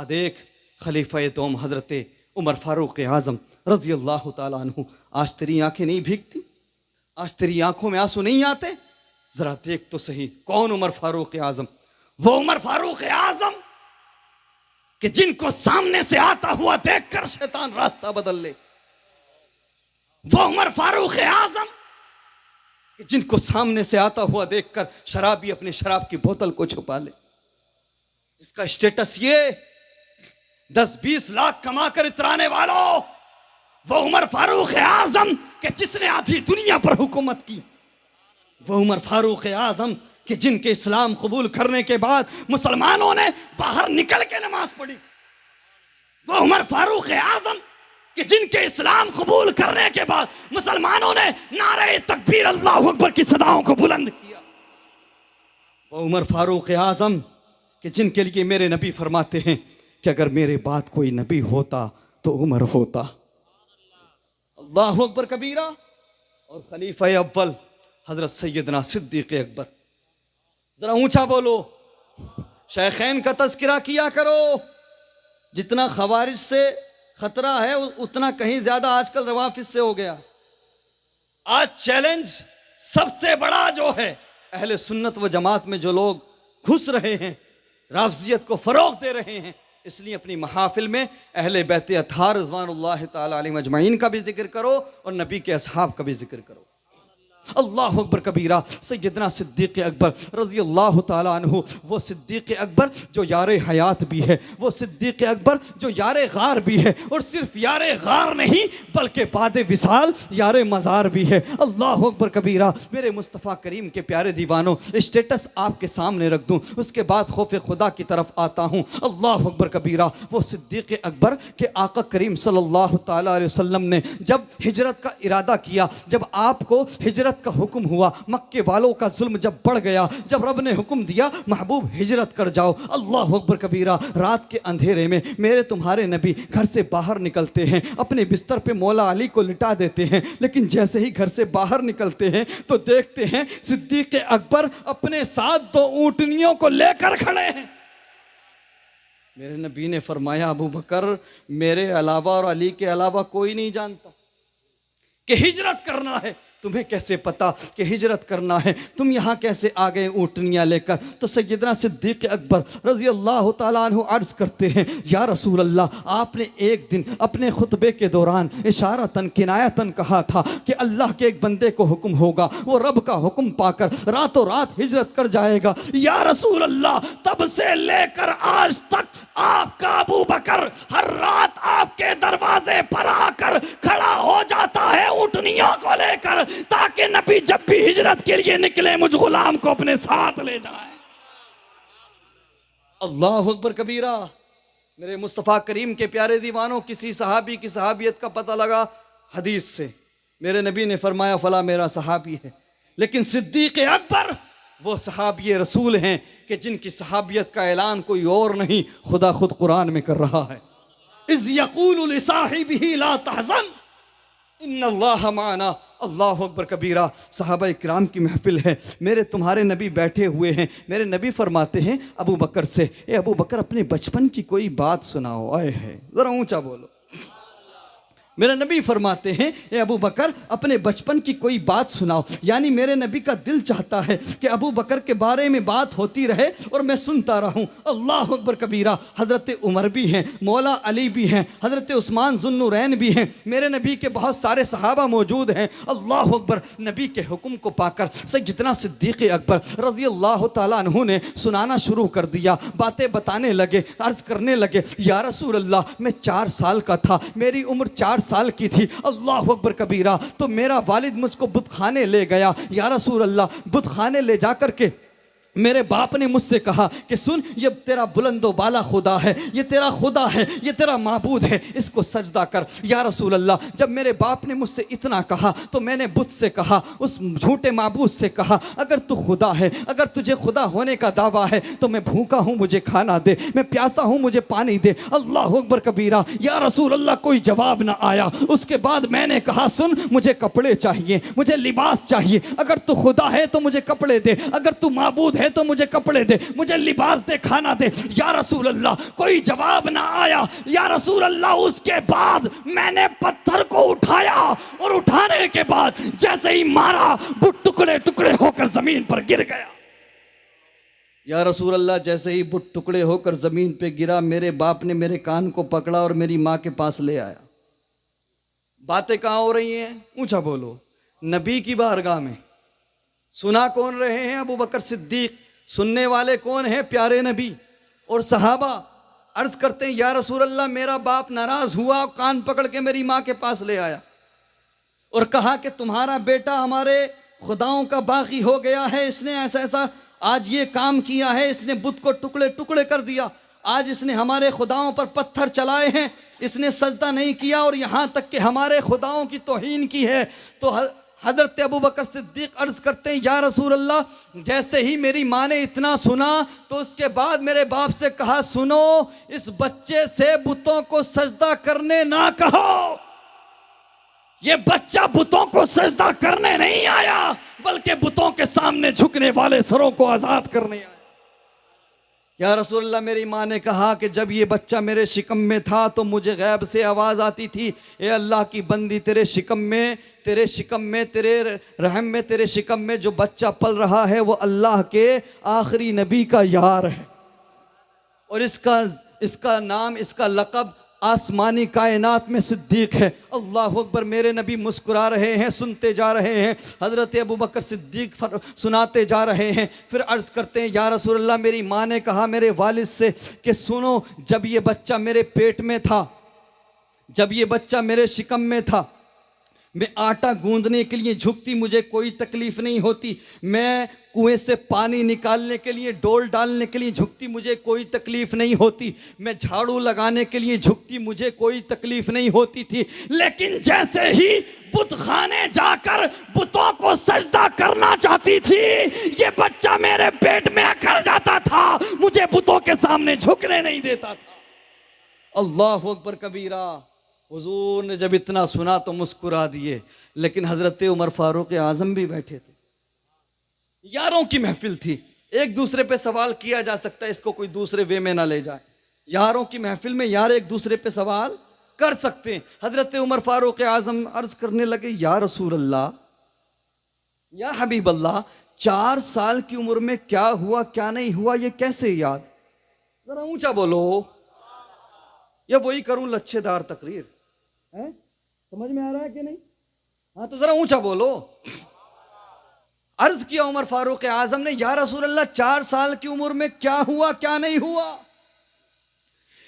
देख खलीफा दोम हजरत उमर फारूक आज़म रजी अल्लाह ताला अन्हु, आज तेरी आंखें नहीं भीगती, आज तेरी आंखों में आंसू नहीं आते? जरा देख तो सही कौन उमर फारूक आज़म? वो उमर फारूक आज़म कि जिनको सामने से आता हुआ देखकर शैतान रास्ता बदल ले। वो उमर फारूक आज़म कि जिनको सामने से आता हुआ देखकर शराबी अपने शराब की बोतल को छुपा ले, जिसका स्टेटस ये 10-20 लाख कमाकर इतराने वालों, वो उमर फारूक आज़म कि जिसने आधी दुनिया पर हुकूमत की। वो उमर फारूक आज़म कि जिनके इस्लाम कबूल करने के बाद मुसलमानों ने बाहर निकल के नमाज पढ़ी। वो उमर फारूक आज़म कि जिनके इस्लाम कबूल करने के बाद मुसलमानों ने नारे तकबीर अल्लाहु अकबर की सदाओं को बुलंद किया। वो उमर फारूक आज़म कि जिनके लिए मेरे नबी फरमाते हैं कि अगर मेरे बाद कोई नबी होता तो उमर होता। अल्लाहु अकबर कबीरा। और खलीफा अव्वल हजरत सैयदना सिद्दीक़ अकबर, जरा ऊंचा बोलो, शेखैन का तज़किरा किया करो। जितना खवारिज से खतरा है उतना कहीं ज्यादा आजकल रवाफिज से हो गया। आज चैलेंज सबसे बड़ा जो है, अहले सुन्नत व जमात में जो लोग घुस रहे हैं, राफजियत को फरोग दे रहे हैं, इसलिए अपनी महाफिल में अहले बैत अतहार रिज़वानुल्लाह ताला अलैहिम अजमईन का भी जिक्र करो और नबी के असहाब का भी जिक्र करो। अल्लाह अकबर कबीरा। सैयदना सिद्दीक़ अकबर रज़ी अल्लाह ताला अन्हु, वो सिद्दीक़ अकबर जो यारे हयात भी है, वो सिद्दीक़ अकबर जो यारे गार भी है, और सिर्फ यारे गार नहीं बल्कि बादे विसाल यारे मज़ार भी है। अल्लाह अकबर कबीरा। मेरे मुस्तफ़ा करीम के प्यारे दीवानों, स्टेटस आपके सामने रख दूँ, उसके बाद खौफ खुदा की तरफ आता हूँ। अल्लाह अकबर कबीरा। वो सिद्दीक़ अकबर के आका करीम सल्लल्लाहु ताला अलैहि वसल्लम ने जब हिजरत का इरादा किया, जब आपको हिजरत का हुक्म हुआ, मक्के वालों का जुल्म जब बढ़ गया, जब रब ने हुक्म दिया महबूब हिजरत कर जाओ। अल्लाह अकबर कबीरा। रात के अंधेरे में मेरे तुम्हारे नबी घर से बाहर निकलते हैं, अपने बिस्तर पे मौला अली को लिटा देते हैं, लेकिन जैसे ही घर से बाहर निकलते हैं तो देखते हैं सिद्दीक़ अकबर अपने साथ 2 ऊँटनियों को लेकर खड़े हैं। मेरे नबी ने फरमाया, अबू बकर मेरे अलावा और अली के अलावा कोई नहीं जानता कि हिजरत करना है। तुम्हें कैसे पता कि हिजरत करना है? तुम यहाँ कैसे आ गए ऊँटनियाँ लेकर? तो सैयदना सिद्दीक़ अकबर रज़ी अल्लाह ताला अन्हु अर्ज़ करते हैं, या रसूल अल्लाह, आपने एक दिन अपने खुतबे के दौरान इशारतन किनायतन कहा था कि अल्लाह के एक बंदे को हुक्म होगा, वो रब का हुक्म पाकर रातों रात हिजरत कर जाएगा। या रसूल अल्लाह, तब से लेकर आज तक आपका अबू बकर हर रात आपके दरवाजे पर आकर खड़ा हो जाता है ऊँटनियों को लेकर, ताकि नबी जब भी हिजरत के लिए निकले मुझ गुलाम को अपने साथ ले जाए। अल्लाह अकबर कबीरा। मेरे मुस्तफ़ा करीम के प्यारे दीवानों, किसी सहाबी की सहाबियत का पता लगा हदीस से, मेरे नबी ने फरमाया फला मेरा सहाबी है, लेकिन सिद्दीक़ अकबर वो सहाबी रसूल हैं कि जिनकी सहाबियत का ऐलान कोई और नहीं, खुदा खुद कुरान में कर रहा है। इज़ यक़ूलु लिसाहिबिही ला तहज़न इन्नल्लाह माना। अल्लाह अकबर कबीरा। सहाबा इकराम की महफिल है, मेरे तुम्हारे नबी बैठे हुए हैं। मेरे नबी फरमाते हैं अबू बकर से, ए अबू बकर अपने बचपन की कोई बात सुनाओ। आए है, ज़रा ऊंचा बोलो। मेरे नबी फरमाते हैं, ए अबू बकर अपने बचपन की कोई बात सुनाओ। यानी मेरे नबी का दिल चाहता है कि अबू बकर के बारे में बात होती रहे और मैं सुनता रहूं। अल्लाह अकबर कबीरा। हज़रत उमर भी हैं, मौला अली भी हैं, हज़रत उस्मान ज़ुन्नुरैन भी हैं, मेरे नबी के बहुत सारे सहाबा मौजूद हैं। अल्लाह अकबर। नबी के हुक्म को पाकर सैयदना सिद्दीक़ अकबर रज़ी अल्लाह ताला अन्हु ने सुनाना शुरू कर दिया, बातें बताने लगे, अर्ज़ करने लगे, या रसूल अल्लाह, मैं 4 साल का था, मेरी उम्र 4 साल की थी। अल्लाह अकबर कबीरा। तो मेरा वालिद मुझको बुतखाने ले गया। या रसूल अल्लाह, बुतखाने ले जाकर के मेरे बाप ने मुझसे कहा कि सुन, ये तेरा बुलंदो बाला खुदा है, ये तेरा खुदा है, ये तेरा माबूद है, इसको सजदा कर। या रसूल अल्लाह, जब मेरे बाप ने मुझसे इतना कहा तो मैंने बुत से कहा, उस झूठे माबूद से कहा, अगर तू खुदा है, अगर तुझे खुदा होने का दावा है तो मैं भूखा हूँ, मुझे खाना दे, मैं प्यासा हूँ, मुझे पानी दे। अल्लाह अकबर कबीरा। या रसूल अल्लाह, कोई जवाब ना आया। उसके बाद मैंने कहा, सुन, मुझे कपड़े चाहिए, मुझे लिबास चाहिए, अगर तू खुदा है तो मुझे कपड़े दे, अगर तू माबूद है तो मुझे कपड़े दे, मुझे लिबास दे, खाना दे। या रसूल अल्लाह, कोई जवाब ना आया। या रसूल अल्लाह, उसके बाद मैंने पत्थर को उठाया और उठाने के बाद जैसे ही मारा वो टुकड़े टुकड़े होकर जमीन पर गिर गया। या रसूल अल्लाह, जैसे ही बुत टुकड़े होकर जमीन पे गिरा, मेरे बाप ने मेरे कान को पकड़ा और मेरी माँ के पास ले आया। बातें कहाँ हो रही हैं? ऊंचा बोलो। नबी की बारगाह में। सुना कौन रहे हैं? अबू बकर सिद्दीक। सुनने वाले कौन हैं? प्यारे नबी और सहाबा। अर्ज करते हैं, या रसूल अल्लाह, मेरा बाप नाराज हुआ, कान पकड़ के मेरी माँ के पास ले आया और कहा कि तुम्हारा बेटा हमारे खुदाओं का बागी हो गया है, इसने ऐसा ऐसा आज ये काम किया है, इसने बुत को टुकड़े टुकड़े कर दिया, आज इसने हमारे खुदाओं पर पत्थर चलाए हैं, इसने सजदा नहीं किया और यहाँ तक कि हमारे खुदाओं की तौहीन की है। तो हजरत अबू बकर सिद्दीक अर्ज करते हैं, या रसूल अल्लाह, जैसे ही मेरी माँ ने इतना सुना तो उसके बाद मेरे बाप से कहा, सुनो, इस बच्चे से बुतों को सजदा करने ना कहो। ये बच्चा बुतों को सजदा करने नहीं आया, बल्कि बुतों के सामने झुकने वाले सरों को आजाद करने आया। या रसूल अल्लाह, मेरी माँ ने कहा कि जब ये बच्चा मेरे शिकम में था तो मुझे गैब से आवाज आती थी, ए अल्लाह की बंदी, तेरे शिकम में, तेरे रहम में, तेरे शिकम में जो बच्चा पल रहा है वो अल्लाह के आखिरी नबी का यार है और इसका नाम, इसका लक़ब आसमानी कायनात में सिद्दीक है। अल्लाह अकबर। मेरे नबी मुस्कुरा रहे हैं, सुनते जा रहे हैं। हज़रत अबू बकर सिद्दीक सुनाते जा रहे हैं। फिर अर्ज़ करते हैं, या रसूल अल्लाह, मेरी माँ ने कहा मेरे वालिद से कि सुनो, जब ये बच्चा मेरे पेट में था, जब ये बच्चा मेरे शिकम में था, मैं आटा गूंदने के लिए झुकती, मुझे कोई तकलीफ नहीं होती। मैं कुएं से पानी निकालने के लिए, डोल डालने के लिए झुकती, मुझे कोई तकलीफ नहीं होती। मैं झाड़ू लगाने के लिए झुकती, मुझे कोई तकलीफ नहीं होती थी। लेकिन जैसे ही बुत खाने जाकर बुतों को सजदा करना चाहती थी, ये बच्चा मेरे पेट में अकड़ जाता था, मुझे बुतों के सामने झुकने नहीं देता था। अल्लाह अकबर कबीरा। हुजूर ने जब इतना सुना तो मुस्कुरा दिए, लेकिन हजरत उमर फारूक आजम भी बैठे थे। यारों की महफिल थी, एक दूसरे पे सवाल किया जा सकता है, इसको कोई दूसरे वे में ना ले जाए। यारों की महफिल में यार एक दूसरे पे सवाल कर सकते हैं। हजरत उमर फारूक आजम अर्ज करने लगे, या रसूल अल्लाह, या हबीब अल्लाह, 4 साल की उम्र में क्या हुआ क्या नहीं हुआ ये कैसे याद? जरा ऊंचा बोलो। या वही करूं लच्छेदार तकरीर है? समझ में आ रहा है कि नहीं? हाँ तो जरा ऊंचा बोलो। अर्ज किया उमर फारूक आजम ने, या रसूल अल्लाह, 4 साल की उम्र में क्या हुआ क्या नहीं हुआ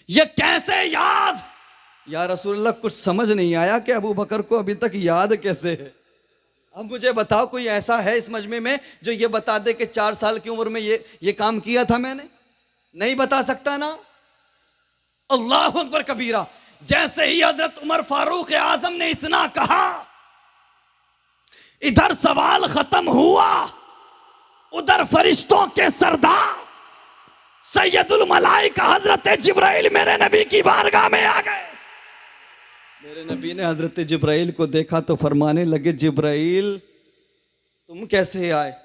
ये कैसे याद? या रसूल अल्लाह, कुछ समझ नहीं आया कि अबू बकर को अभी तक याद कैसे है? अब मुझे बताओ, कोई ऐसा है इस मजमे में जो ये बता दे कि 4 साल की उम्र में ये काम किया था मैंने? नहीं बता सकता ना? अल्लाह अकबर कबीरा। जैसे ही हजरत उमर फारूक आजम ने इतना कहा, इधर सवाल खत्म हुआ, उधर फरिश्तों के सरदार सैयदुल मलाइका हजरत जिब्राइल मेरे नबी की बारगाह में आ गए। मेरे नबी ने हजरत जिब्राइल को देखा तो फरमाने लगे, जिब्राइल तुम कैसे आए,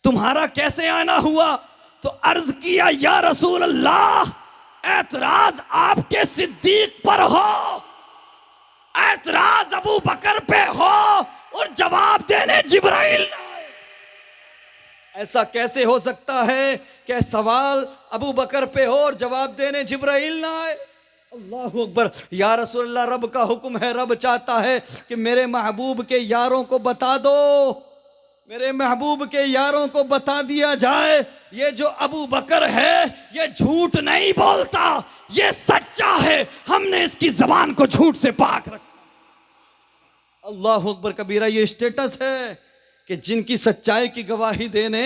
तुम्हारा कैसे आना हुआ? तो अर्ज किया, या रसूल अल्लाह, ऐतराज आपके सिद्दीक पर हो, ऐतराज अबू बकर पे हो और जवाब देने जिब्राइल। ऐसा कैसे हो सकता है कि सवाल अबू बकर पे हो और जवाब देने जिब्राइल ना आए? अल्लाह अकबर। या रसूल अल्लाह, रब का हुक्म है, रब चाहता है कि मेरे महबूब के यारों को बता दो, मेरे महबूब के यारों को बता दिया जाए, ये जो अबू बकर है ये झूठ नहीं बोलता, ये सच्चा है, हमने इसकी जबान को झूठ से पाक रखा। अल्लाह अकबर कबीरा। ये स्टेटस है कि जिनकी सच्चाई की गवाही देने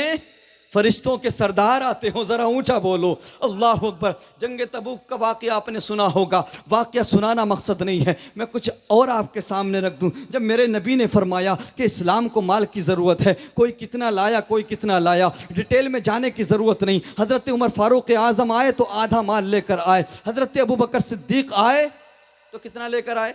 फरिश्तों के सरदार आते हो। जरा ऊंचा बोलो। अल्लाह अकबर। जंग तबूक का वाक़या आपने सुना होगा। वाक़या सुनाना मकसद नहीं है, मैं कुछ और आपके सामने रख दूं। जब मेरे नबी ने फरमाया कि इस्लाम को माल की ज़रूरत है, कोई कितना लाया कोई कितना लाया, डिटेल में जाने की ज़रूरत नहीं। हज़रत उमर फारूक आज़म आए तो आधा माल लेकर आए, हज़रत अबू बकर सिद्दीक आए तो कितना लेकर आए?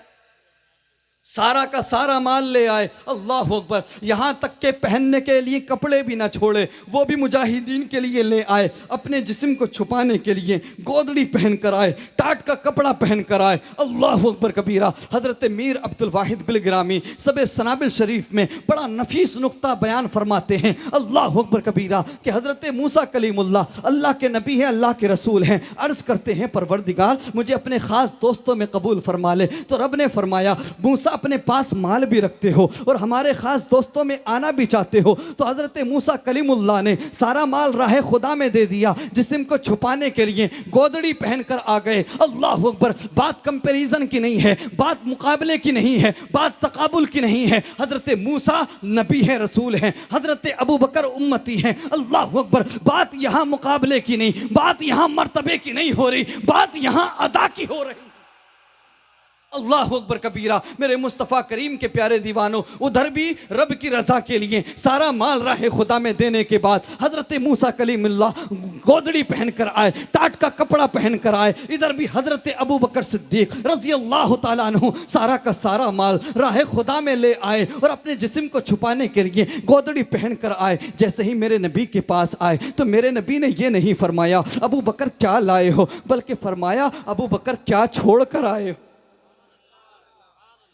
सारा का सारा माल ले आए। अल्लाह अकबर, यहाँ तक के पहनने के लिए कपड़े भी ना छोड़े, वो भी मुजाहिदीन के लिए ले आए। अपने जिस्म को छुपाने के लिए गोदड़ी पहन कर आए, टाट का कपड़ा पहन कर आए। अल्लाह अकबर कबीरा। हज़रत मीर अब्दुल वाहिद बिलग्रामी सबे सनाबिल शरीफ में बड़ा नफीस नुक्ता बयान फरमाते हैं। अल्लाह अकबर कबीरा कि हज़रत मूसा कलीमुल्लाह अल्लाह के नबी हैं, अल्लाह के रसूल हैं। अर्ज़ करते हैं परवरदिगार मुझे अपने ख़ास दोस्तों में कबूल फरमा ले। तो रब ने फरमाया मूसा अपने पास माल भी रखते हो और हमारे खास दोस्तों में आना भी चाहते हो, तो हज़रत मूसा कलीमुल्लाह ने सारा माल राह खुदा में दे दिया। जिस्म को छुपाने के लिए गोदड़ी पहनकर आ गए। अल्लाह अकबर। बात कंपैरिजन की नहीं है, बात मुकाबले की नहीं है, बात तकाबुल की नहीं है। हज़रत मूसा नबी है, रसूल हैं, हज़रत अबू बकर उम्मती हैं। अल्लाह अकबर। बात यहाँ मुकाबले की नहीं, बात यहाँ मर्तबे की नहीं हो रही, बात यहाँ अदा की हो रही। अल्लाह अकबर कबीरा। मेरे मुस्तफ़ा करीम के प्यारे दीवानों, उधर भी रब की रज़ा के लिए सारा माल राह खुदा में देने के बाद हज़रत मूसा कलीमुल्लाह गोदड़ी पहन कर आए, टाट का कपड़ा पहन कर आए। इधर भी हज़रत अबू बकर सिद्दीक रज़ी अल्लाह तआला अन्हु सारा का सारा माल राह खुदा में ले आए और अपने जिस्म को छुपाने के लिए गोदड़ी पहन कर आए। जैसे ही मेरे नबी के पास आए तो मेरे नबी ने यह नहीं फरमाया अबू बकर क्या लाए हो, बल्कि फरमाया अबू बकर क्या छोड़ कर आए हो।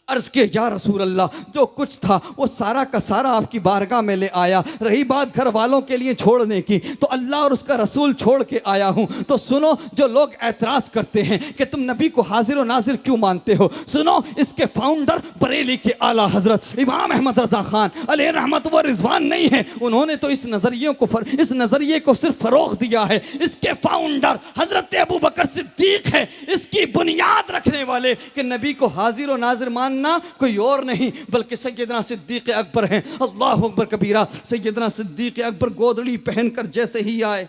अर्ज़ के या रसूल अल्लाह, जो कुछ था वो सारा का सारा आपकी बारगाह में ले आया। रही बात घर वालों के लिए छोड़ने की, तो अल्लाह और उसका रसूल छोड़ के आया हूँ। तो सुनो, जो लोग एतराज़ करते हैं कि तुम नबी को हाजिर व नाजिर क्यों मानते हो, सुनो, इसके फाउंडर बरेली के आला हजरत इमाम अहमद रज़ा खान अलैहि रहमत व रिज़वान नहीं है। उन्होंने तो इस नज़रिए को सिर्फ फ़रोग़ दिया है। इसके फाउंडर हजरत अबू बकर सिद्दीक है, इसकी बुनियाद रखने वाले कि नबी को हाजिर व नाजिर मान ना कोई और नहीं बल्कि सैयदना सिद्दीक अकबर हैं। अल्लाह अकबर कबीरा। सैयदना सिद्दीक अकबर गोदड़ी पहनकर जैसे ही आए,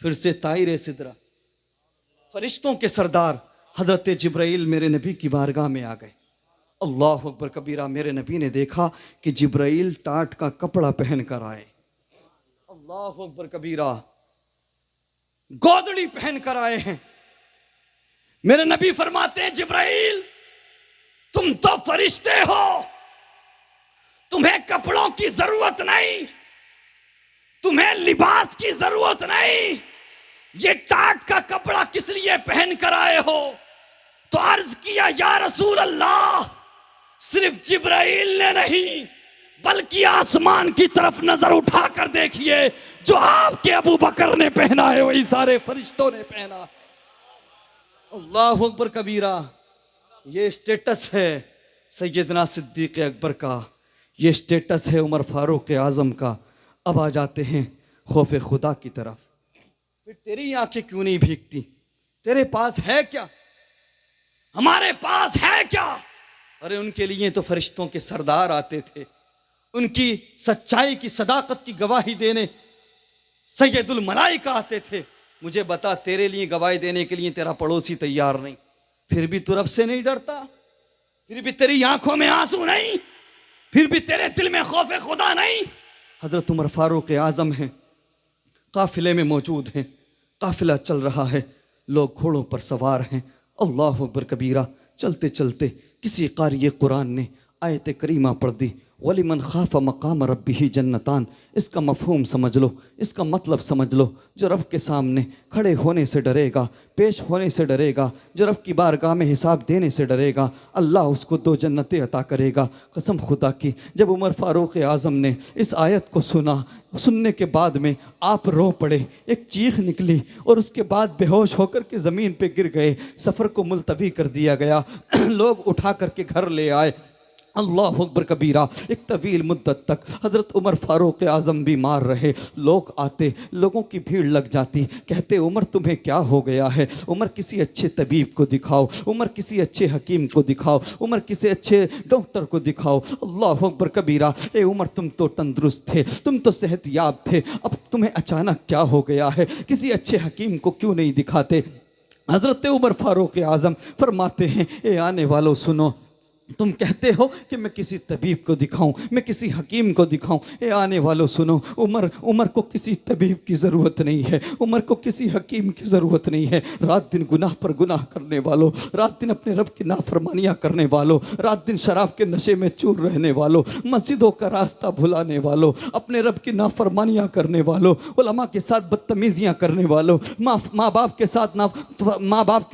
फिर से ताइर सिदरा, फरिश्तों के सरदार हजरत जिब्राइल मेरे नबी की बारगाह में आ गए। अल्लाह अकबर कबीरा। मेरे नबी ने देखा कि जिब्राइल टाट का कपड़ा पहन कर आए। अल्लाह अकबर कबीरा। गोदड़ी पहन कर आए हैं। मेरे नबी फरमाते हैं जिब्राइल तुम तो फरिश्ते हो, तुम्हें कपड़ों की जरूरत नहीं, तुम्हें लिबास की जरूरत नहीं, ये टाट का कपड़ा किस लिए पहन कर आए हो। तो अर्ज किया या रसूल अल्लाह, सिर्फ जिब्राइल ने नहीं बल्कि आसमान की तरफ नजर उठाकर देखिए, जो आपके अबू बकर ने पहना है वही सारे फरिश्तों ने पहना। अल्लाह अकबर कबीरा। ये स्टेटस है सैयदना सिद्दीक अकबर का, ये स्टेटस है उमर फारूक आज़म का। अब आ जाते हैं खौफ खुदा की तरफ। फिर तेरी आंखें क्यों नहीं भीगती? तेरे पास है क्या? हमारे पास है क्या? अरे उनके लिए तो फरिश्तों के सरदार आते थे, उनकी सच्चाई की सदाकत की गवाही देने सैयदुल मलाइका आते थे। मुझे बता, तेरे लिए गवाही देने के लिए तेरा पड़ोसी तैयार नहीं, फिर भी तू रब से नहीं डरता? फिर भी तेरी आंखों में आंसू नहीं? फिर भी तेरे दिल में खौफ खुदा नहीं? हजरत उमर फारूक आज़म हैं, काफिले में मौजूद हैं, काफिला चल रहा है, लोग घोड़ों पर सवार हैं। अल्लाह अकबर कबीरा। चलते चलते किसी कारी कुरान ने आयत करीमा पढ़ दी, वलिमन खाफा मकाम रब्बिही जन्नतान। इसका मफहूम समझ लो, इसका मतलब समझ लो। जो रब के सामने खड़े होने से डरेगा, पेश होने से डरेगा, जो रब की बारगाह में हिसाब देने से डरेगा, अल्लाह उसको 2 जन्नतें अता करेगा। कसम खुदा की, जब उमर फारूक आज़म ने इस आयत को सुना, सुनने के बाद में आप रो पड़े, एक चीख निकली और उसके बाद बेहोश होकर के ज़मीन पे गिर गए। सफ़र को मुलतवी कर दिया गया, लोग उठा करके घर ले आए। अल्लाह अकबर कबीरा। एक तवील मुद्दत तक हज़रत उमर फ़ारूक आज़म बीमार रहे। लोग आते, लोगों की भीड़ लग जाती, कहते उमर तुम्हें क्या हो गया है, उमर किसी अच्छे तबीब को दिखाओ, उमर किसी अच्छे हकीम को दिखाओ, उमर किसी अच्छे डॉक्टर को दिखाओ। अल्लाह अकबर कबीरा। ए उमर तुम तो तंदुरुस्त थे, तुम तो सेहतयाब थे, अब तुम्हें अचानक क्या हो गया है, किसी अच्छे हकीम को क्यों नहीं दिखाते? हज़रत उमर फ़ारूक आज़म फरमाते हैं, ए आने वालों सुनो, तुम कहते हो कि मैं किसी तबीब को दिखाऊं, मैं किसी हकीम को दिखाऊं। ए आने वालों सुनो, उमर को किसी तबीब की ज़रूरत नहीं है, उमर को किसी हकीम की ज़रूरत नहीं है। रात दिन गुनाह पर गुनाह करने वालों, रात दिन अपने रब की नाफरमानियाँ करने वालों, रात दिन शराब के नशे में चूर रहने वालों, मस्जिदों का रास्ता भुलाने वालों, अपने रब की नाफरमानियाँ करने वालों, उलमा के साथ बदतमीज़ियाँ करने वालों, माँ बाप के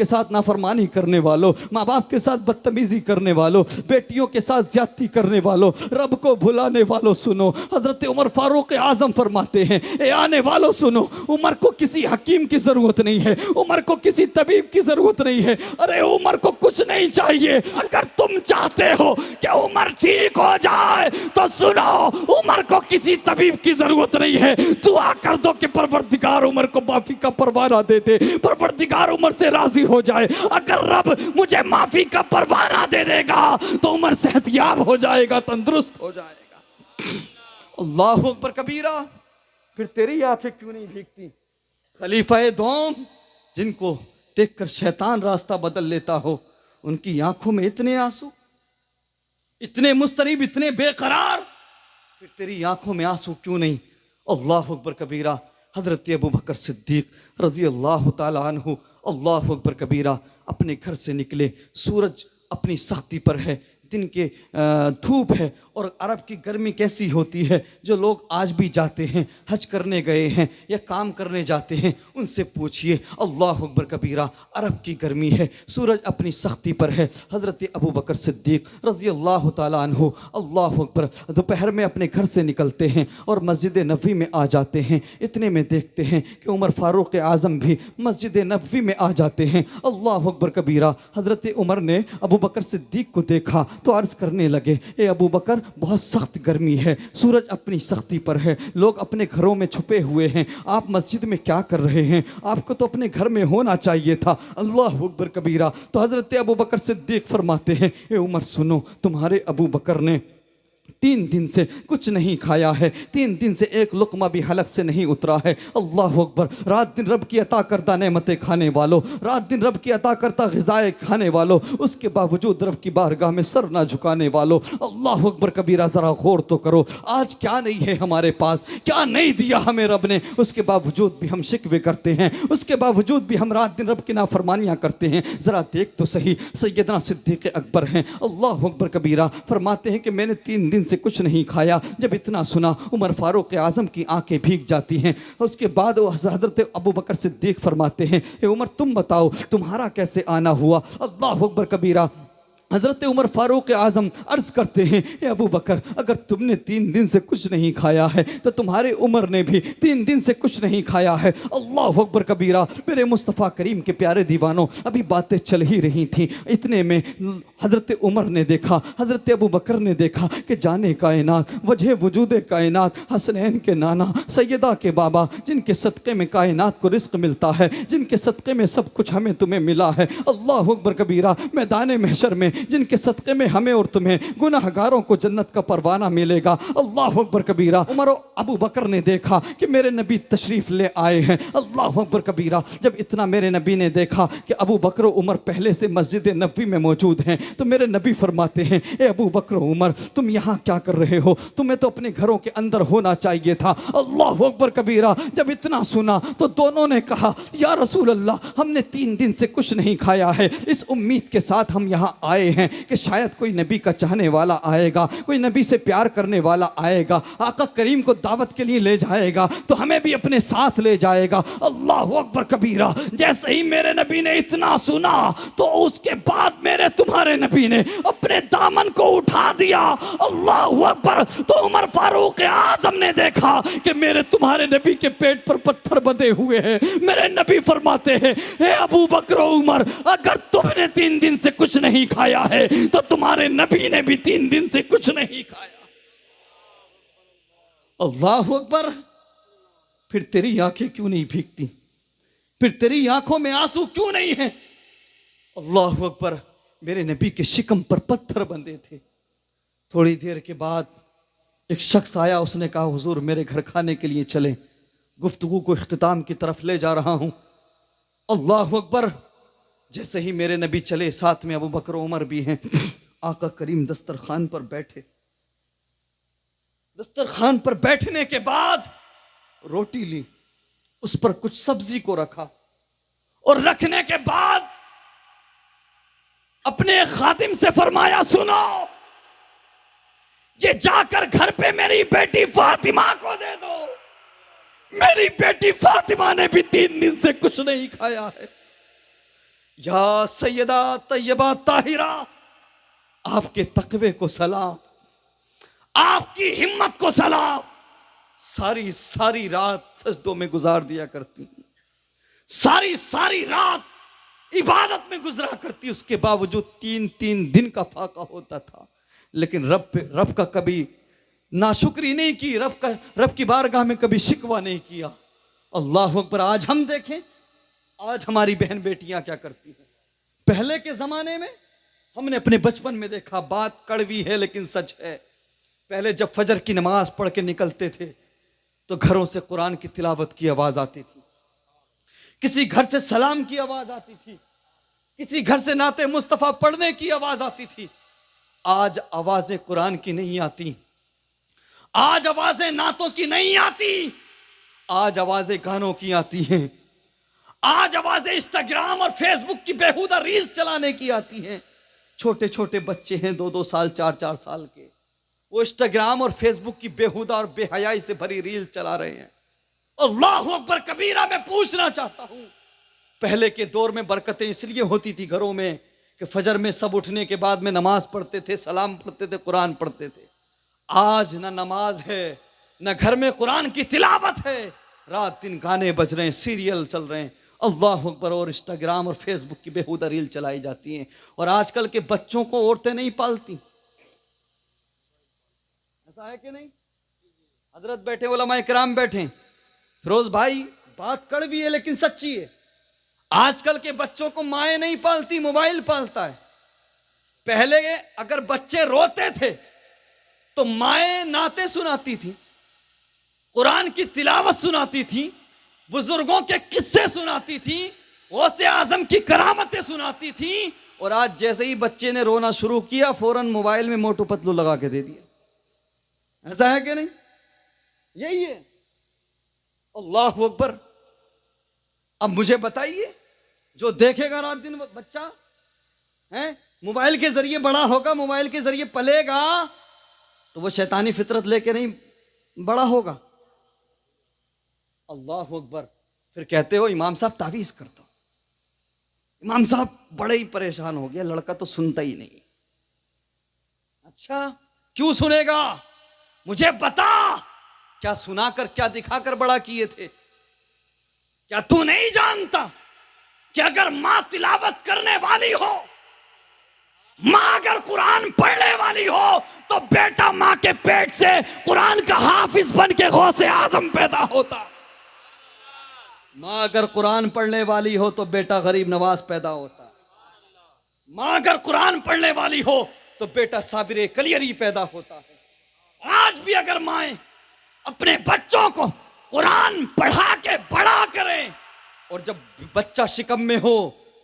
साथ नाफरमानी करने वालों, माँ बाप के साथ बदतमीज़ी करने वालों, बेटियों के साथ ज्यादती करने वालों, रब को भुलाने वालों सुनो, हजरत उमर फारूक आजम फरमाते हैं, ए आने वालों सुनो, उमर को किसी हकीम की जरूरत नहीं है, उमर को किसी तबीब की जरूरत नहीं है। अरे उमर को कुछ नहीं चाहिए। अगर तुम चाहते हो कि उमर ठीक हो जाए तो सुनो, उमर को किसी तबीब की जरूरत नहीं है। दुआ कर दो कि परवरदिगार उमर को माफी का परवाना दे दे, परवरदिगार उमर से राजी हो जाए। अगर रब मुझे माफी का परवाना दे देगा तो उमर सेहतयाब हो जाएगा, तंदुरुस्त हो जाएगा। अल्लाह अकबर कबीरा। फिर तेरी आंखें क्यों नहीं भीगती? खलीफा दोम जिनको देखकर शैतान रास्ता बदल लेता हो, उनकी आंखों में इतने आंसू, इतने मुस्तरीब, इतने बेकरार, फिर तेरी आंखों में आंसू क्यों नहीं? अल्लाह अकबर कबीरा। हजरत अबू बकर सिद्दीक रजी अल्लाह ताला अन्हु, अल्लाह अकबर कबीरा, अपने घर से निकले। सूरज अपनी सख्ती पर है, दिन के धूप है, और अरब की गर्मी कैसी होती है, जो लोग आज भी जाते हैं, हज करने गए हैं या काम करने जाते हैं, उनसे पूछिए। अल्लाह अकबर कबीरा, अरब की गर्मी है, सूरज अपनी सख्ती पर है। हज़रत अबू बकर सिद्दीक रज़ी अल्लाह ताला अन्हु, अल्लाह अकबर, दोपहर में अपने घर से निकलते हैं और मस्जिद नबवी में आ जाते हैं। इतने में देखते हैं कि उमर फारूक आज़म भी मस्जिद नबवी में आ जाते हैं। अल्लाह अकबर कबीरा। हज़रत उमर ने अबू बकर सिद्दीक को देखा तो अर्ज़ करने लगे, ए अबू बकर, बहुत सख्त गर्मी है, सूरज अपनी सख्ती पर है, लोग अपने घरों में छुपे हुए हैं, आप मस्जिद में क्या कर रहे हैं? आपको तो अपने घर में होना चाहिए था। अल्लाह अकबर कबीरा। तो हज़रत अबू बकर सिद्दीक फरमाते हैं, ए उमर सुनो, तुम्हारे अबू बकर ने 3 दिन से कुछ नहीं खाया है, 3 दिन से एक लुक़मा भी हलक से नहीं उतरा है। अल्लाह अकबर। रात दिन रब की अता करता नेमतें खाने वालों, रात दिन रब की अता करता ग़िज़ाएँ खाने वालों, उसके बावजूद रब की बारगाह में सर ना झुकाने वालों, अल्लाह अकबर कबीरा। ज़रा गौर तो करो, आज क्या नहीं है हमारे पास, क्या नहीं दिया हमें रब ने, उसके बावजूद भी हम शिकवे करते हैं, उसके बावजूद भी हम रात दिन रब की नाफरमानियाँ करते हैं। ज़रा देख तो सही। सैयदना सिद्दीक़ अकबर हैं, अल्लाह अकबर कबीरा, फरमाते हैं कि मैंने 3 दिन से कुछ नहीं खाया। जब इतना सुना, उमर फारूक आज़म की आंखें भीग जाती हैं। और उसके बाद हज़रत अबू बकर सिद्दीक फरमाते हैं, ए उमर, तुम बताओ तुम्हारा कैसे आना हुआ? अल्लाह अकबर कबीरा। हज़रत उमर फारूक आज़म अर्ज़ करते हैं, ए अबू बकर, अगर तुमने 3 दिन से कुछ नहीं खाया है तो तुम्हारे उमर ने भी 3 दिन से कुछ नहीं खाया है। अल्लाह अकबर कबीरा। मेरे मुस्तफ़ा करीम के प्यारे दीवानों, अभी बातें चल ही रही थी, इतने में हज़रत उमर ने देखा, हज़रत अबू बकर ने देखा कि जाने कायनात, वजह वजूद कायनात, हसनैन के नाना, सैयदा के बाबा, जिनके सदक़े में कायनात को रिज़्क़ मिलता है, जिनके सदक़े में सब कुछ हमें तुम्हें मिला है। अल्लाह अकबर कबीरा। मैदान महशर में जिनके सदक़े में हमें और तुम्हें गुनाहगारों को जन्नत का परवाना मिलेगा। अल्लाह अकबर कबीरा। उमर अबू बकर ने देखा कि मेरे नबी तशरीफ़ ले आए हैं। अल्लाह अकबर कबीरा। जब इतना मेरे नबी ने देखा कि अबू बकर उमर पहले से मस्जिद नबवी में मौजूद हैं, तो मेरे नबी फरमाते हैं, ए अबू बकर उमर, तुम यहाँ क्या कर रहे हो? तुम्हें तो अपने घरों के अंदर होना चाहिए था। अल्लाह अकबर कबीरा। जब इतना सुना तो दोनों ने कहा, या रसूल अल्लाह, हमने 3 दिन से कुछ नहीं खाया है, इस उम्मीद के साथ हम यहाँ आए हैं कि शायद कोई नबी का चाहने वाला आएगा, कोई नबी से प्यार करने वाला आएगा, आका करीम को दावत के लिए ले जाएगा, तो हमें भी अपने साथ ले जाएगा। अल्लाह अकबर कबीरा। जैसे ही मेरे नबी ने इतना सुना तो उसके बाद मेरे तुम्हारे नबी ने अपने दामन को उठा दिया। अल्लाह अकबर। तो उमर फारूक आज़म ने देखा कि मेरे तुम्हारे नबी के पेट पर पत्थर बंधे हुए हैं। मेरे नबी फरमाते हैं, हे अबू बकर उमर, अगर तुमने 3 दिन से कुछ नहीं खाया है तो तुम्हारे नबी ने भी 3 दिन से कुछ नहीं खाया। अल्लाह अकबर। फिर तेरी आंखें क्यों नहीं भीगती? फिर तेरी आंखों में आंसू क्यों नहीं है? अल्लाह अकबर। मेरे नबी के शिकम पर पत्थर बंधे थे। थोड़ी देर के बाद एक शख्स आया, उसने कहा, हुजूर मेरे घर खाने के लिए चले, गुफ्तगू को इख्तिताम की तरफ ले जा रहा हूं। अल्लाह अकबर। जैसे ही मेरे नबी चले, साथ में अबू बकर उमर भी हैं। आका करीम दस्तरखान पर बैठे। दस्तरखान पर बैठने के बाद रोटी ली, उस पर कुछ सब्जी को रखा और रखने के बाद अपने खादिम से फरमाया, सुनो, ये जाकर घर पे मेरी बेटी फातिमा को दे दो। मेरी बेटी फातिमा ने भी 3 दिन से कुछ नहीं खाया है। या सैयदा तैयबा ताहिरा, आपके तकवे को सलाम, आपकी हिम्मत को सलाम। सारी सारी रात सजदों में गुजार दिया करती, सारी सारी रात इबादत में गुजरा करती। उसके बावजूद 3-3 दिन का फाका होता था, लेकिन रब का कभी नाशुक्री नहीं की, रब की बारगाह में कभी शिकवा नहीं किया। अल्लाह अकबर। आज हम देखें, आज हमारी बहन बेटियां क्या करती हैं। पहले के जमाने में हमने अपने बचपन में देखा, बात कड़वी है लेकिन सच है। पहले जब फजर की नमाज पढ़ के निकलते थे तो घरों से कुरान की तिलावत की आवाज आती थी, किसी घर से सलाम की आवाज आती थी, किसी घर से नाते मुस्तफा पढ़ने की आवाज आती थी। आज आवाजें कुरान की नहीं आती, आज आवाजें नातों की नहीं आती, आज आवाजें गानों की आती हैं। आज आवाजें इंस्टाग्राम और फेसबुक की बेहुदा रील्स चलाने की आती हैं। छोटे छोटे बच्चे हैं 2-2 साल 4-4 साल के, वो इंस्टाग्राम और फेसबुक की बेहुदा और बेहयाई से भरी रील्स चला रहे हैं। अल्लाह अकबर कबीरा। मैं पूछना चाहता हूं, पहले के दौर में बरकतें इसलिए होती थी घरों में कि फजर में सब उठने के बाद में नमाज पढ़ते थे, सलाम पढ़ते थे, कुरान पढ़ते थे। आज ना नमाज है, ना घर में कुरान की तिलावत है, रात दिन गाने बज रहे हैं, सीरियल चल रहे हैं, अल्लाह अकबर, और इंस्टाग्राम और फेसबुक की बेहुदा रील चलाई जाती हैं। और आजकल के बच्चों को औरतें नहीं पालती, ऐसा है कि नहीं? हजरत बैठे, उलमा इकराम बैठे। फिरोज भाई, बात कड़वी है लेकिन सच्ची है। आजकल के बच्चों को माएँ नहीं पालती, मोबाइल पालता है। पहले अगर बच्चे रोते थे तो माएँ नाते सुनाती थी, कुरान की तिलावत सुनाती थी, बुजुर्गों के किस्से सुनाती थी, गौसे आजम की करामतें सुनाती थी। और आज जैसे ही बच्चे ने रोना शुरू किया, फौरन मोबाइल में मोटू पतलू लगा के दे दिया। ऐसा है कि नहीं? यही है। अल्लाह अकबर। अब मुझे बताइए, जो देखेगा रात दिन बच्चा है, मोबाइल के जरिए बड़ा होगा, मोबाइल के जरिए पलेगा, तो वो शैतानी फितरत लेके नहीं बड़ा होगा। अल्लाह अकबर। फिर कहते हो इमाम साहब तावीज कर दो। इमाम साहब बड़े ही परेशान हो गया, लड़का तो सुनता ही नहीं। अच्छा, क्यों सुनेगा? मुझे बता, क्या सुनाकर क्या दिखाकर बड़ा किए थे? क्या तू नहीं जानता कि अगर मां तिलावत करने वाली हो, मां अगर कुरान पढ़ने वाली हो, तो बेटा मां के पेट से कुरान का हाफिज बन के गौसे आजम पैदा होता। मां अगर कुरान पढ़ने वाली हो तो बेटा गरीब नवाज पैदा होता। मां अगर कुरान पढ़ने वाली हो तो बेटा साबिर कलियरी पैदा होता है। आज भी अगर माएं अपने बच्चों को कुरान पढ़ा के बड़ा करें, और जब बच्चा शिकम में हो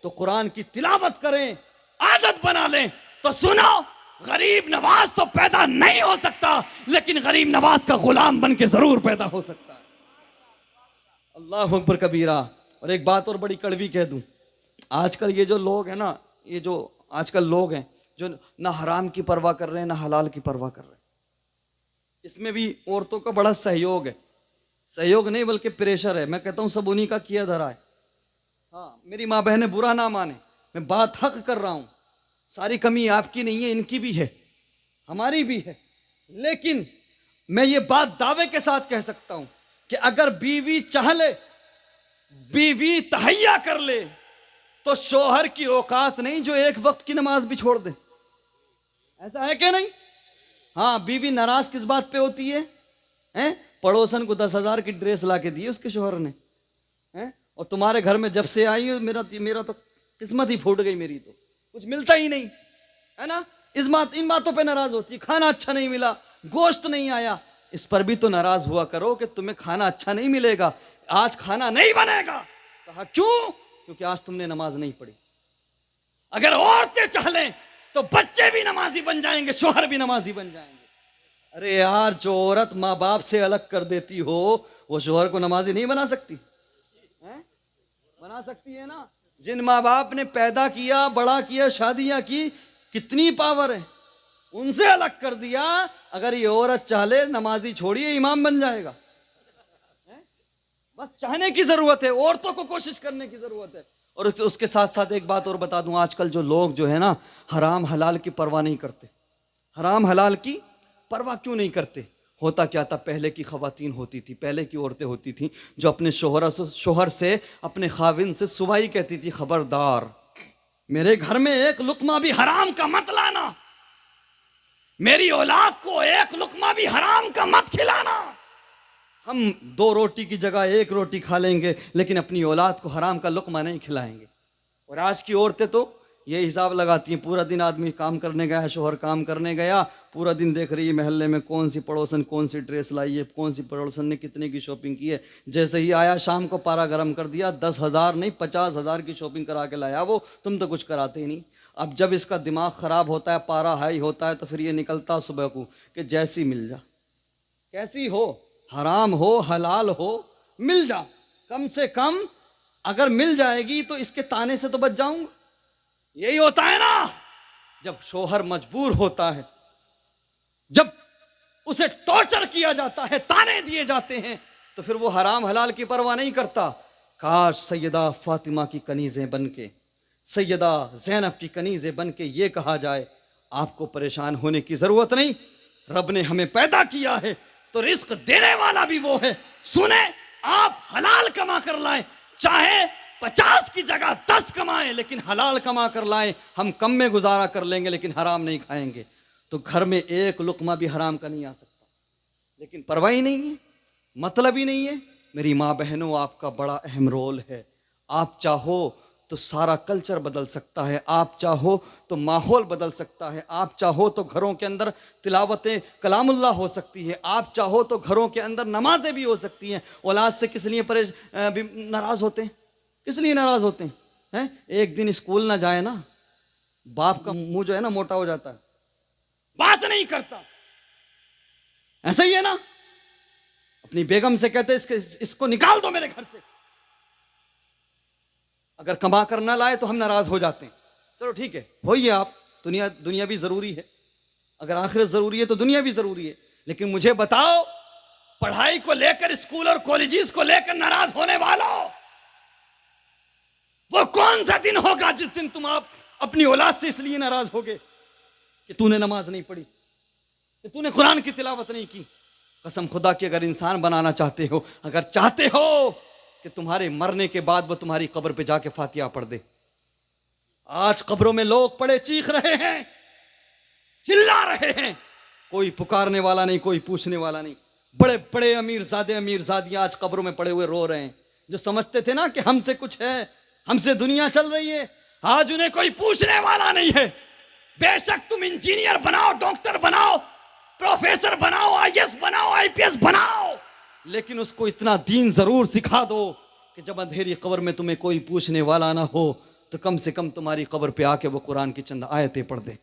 तो कुरान की तिलावत करें, आदत बना लें, तो सुनो, गरीब नवाज तो पैदा नहीं हो सकता, लेकिन गरीब नवाज का गुलाम बन के जरूर पैदा हो सकता है। अल्लाह अकबर कबीरा। और एक बात और बड़ी कड़वी कह दूं, आजकल ये जो लोग हैं ना, ये जो आजकल लोग हैं जो ना हराम की परवाह कर रहे हैं ना हलाल की परवाह कर रहे हैं, इसमें भी औरतों का बड़ा सहयोग है। सहयोग नहीं बल्कि प्रेशर है। मैं कहता हूं सब उन्हीं का किया धरा है। हाँ, मेरी माँ बहनें बुरा ना माने, मैं बात हक कर रहा हूं। सारी कमी आपकी नहीं है, इनकी भी है, हमारी भी है। लेकिन मैं ये बात दावे के साथ कह सकता हूं कि अगर बीवी चाह ले, बीवी तहैया कर ले, तो शोहर की औकात नहीं जो एक वक्त की नमाज भी छोड़ दे। ऐसा है कि नहीं? हाँ, बीवी नाराज किस बात पे होती है? पड़ोसन को 10,000 की ड्रेस ला के दी उसके शोहर ने, और तुम्हारे घर में जब से आई हो मेरा तो किस्मत ही फूट गई, मेरी तो कुछ मिलता ही नहीं है ना। इन बातों पे नाराज होती है। खाना अच्छा नहीं मिला, गोश्त नहीं आया, इस पर भी तो नाराज हुआ करो कि तुम्हें खाना अच्छा नहीं मिलेगा, आज खाना नहीं बनेगा। कहा क्यों? क्योंकि आज तुमने नमाज नहीं पढ़ी। अगर औरतें चाह लें तो बच्चे भी नमाजी बन जाएंगे, शोहर भी नमाजी बन जाएंगे। अरे यार, जो औरत माँ बाप से अलग कर देती हो वो शोहर को नमाजी नहीं बना सकती है? बना सकती है ना। जिन माँ बाप ने पैदा किया, बड़ा किया, शादियां की, कितनी पावर है, उनसे अलग कर दिया। अगर ये औरत चाहे नमाजी छोड़िए इमाम बन जाएगा। बस चाहने की जरूरत है, औरतों को कोशिश करने की जरूरत है। और उसके साथ साथ एक बात और बता दूं, आजकल जो लोग जो है ना, हराम हलाल की परवाह नहीं करते। हराम हलाल की परवाह क्यों नहीं करते? होता क्या था, पहले की खवातीन होती थी, पहले की औरतें होती थी जो अपने शोहर से, अपने खाविन से सुबह ही कहती थी, खबरदार मेरे घर में एक लुकमा भी हराम का मत लाना, मेरी औलाद को एक लुकमा भी हराम का मत खिलाना। हम 2 रोटी की जगह 1 रोटी खा लेंगे, लेकिन अपनी औलाद को हराम का लुकमा नहीं खिलाएंगे। और आज की औरतें तो ये हिसाब लगाती हैं, पूरा दिन आदमी काम करने गया है, शोहर काम करने गया, पूरा दिन देख रही है महल्ले में कौन सी पड़ोसन कौन सी ड्रेस लाई है, कौन सी पड़ोसन ने कितने की शॉपिंग की है। जैसे ही आया शाम को पारा गर्म कर दिया, 10,000 नहीं 50,000 की शॉपिंग करा के लाया वो। तुम तो कुछ कराते ही नहीं। अब जब इसका दिमाग ख़राब होता है, पारा हाई होता है, तो फिर ये निकलता सुबह को कि जैसी मिल जा, कैसी हो, हराम हो हलाल हो, मिल जा, कम से कम अगर मिल जाएगी तो इसके ताने से तो बच जाऊंगा। यही होता है ना, जब शोहर मजबूर होता है, जब उसे टॉर्चर किया जाता है, ताने दिए जाते हैं, तो फिर वो हराम हलाल की परवाह नहीं करता। काश सैयदा फातिमा की कनीजें बनके, सैयदा ज़ैनब की कनीजें बनके ये कहा जाए, आपको परेशान होने की जरूरत नहीं, रब ने हमें पैदा किया है तो रिस्क देने वाला भी वो है। सुने, आप हलाल कमा कर लाएं, चाहे 50 की जगह 10 कमाएं, लेकिन हलाल कमा कर लाएं। हम कम में गुजारा कर लेंगे लेकिन हराम नहीं खाएंगे। तो घर में एक लुकमा भी हराम का नहीं आ सकता, लेकिन परवाह ही नहीं है, मतलब ही नहीं है। मेरी माँ बहनों, आपका बड़ा अहम रोल है। आप चाहो तो सारा कल्चर बदल सकता है, आप चाहो तो माहौल बदल सकता है, आप चाहो तो घरों के अंदर तिलावतें कलामुल्लाह हो सकती है, आप चाहो तो घरों के अंदर नमाजें भी हो सकती हैं। औलाद से किस लिए नाराज़ होते हैं? किस लिए नाराज़ होते हैं? एक दिन स्कूल ना जाए ना, बाप का मुंह जो है ना मोटा हो जाता है, बात नहीं करता। ऐसा ही है ना, अपनी बेगम से कहते इसको निकाल दो मेरे घर से। अगर कमा कर ना लाए तो हम नाराज हो जाते हैं। चलो ठीक है, होइए आप, दुनिया भी जरूरी है, अगर आखिरत जरूरी है तो दुनिया भी जरूरी है। लेकिन मुझे बताओ, पढ़ाई को लेकर, स्कूल और कॉलेजेस को लेकर नाराज होने वालों, वो कौन सा दिन होगा जिस दिन तुम आप अपनी औलाद से इसलिए नाराज होगे कि तूने नमाज नहीं पढ़ी, कि तूने कुरान की तिलावत नहीं की। कसम खुदा की, अगर इंसान बनाना चाहते हो, अगर चाहते हो कि तुम्हारे मरने के बाद वो तुम्हारी कब्र पे जाके फातिहा पढ़ दे। आज कब्रों में लोग पड़े चीख रहे हैं, चिल्ला रहे हैं, कोई पुकारने वाला नहीं, कोई पूछने वाला नहीं। बड़े बड़े अमीरजादियां आज कब्रों में पड़े हुए रो रहे हैं, जो समझते थे ना कि हमसे कुछ है, हमसे दुनिया चल रही है। आज उन्हें कोई पूछने वाला नहीं है। बेशक तुम इंजीनियर बनाओ, डॉक्टर बनाओ, प्रोफेसर बनाओ, आईएएस बनाओ, आईपीएस बनाओ, लेकिन उसको इतना दीन जरूर सिखा दो कि जब अंधेरी कब्र में तुम्हें कोई पूछने वाला ना हो, तो कम से कम तुम्हारी कब्र पे आके वो कुरान की चंद आयतें पढ़ दे।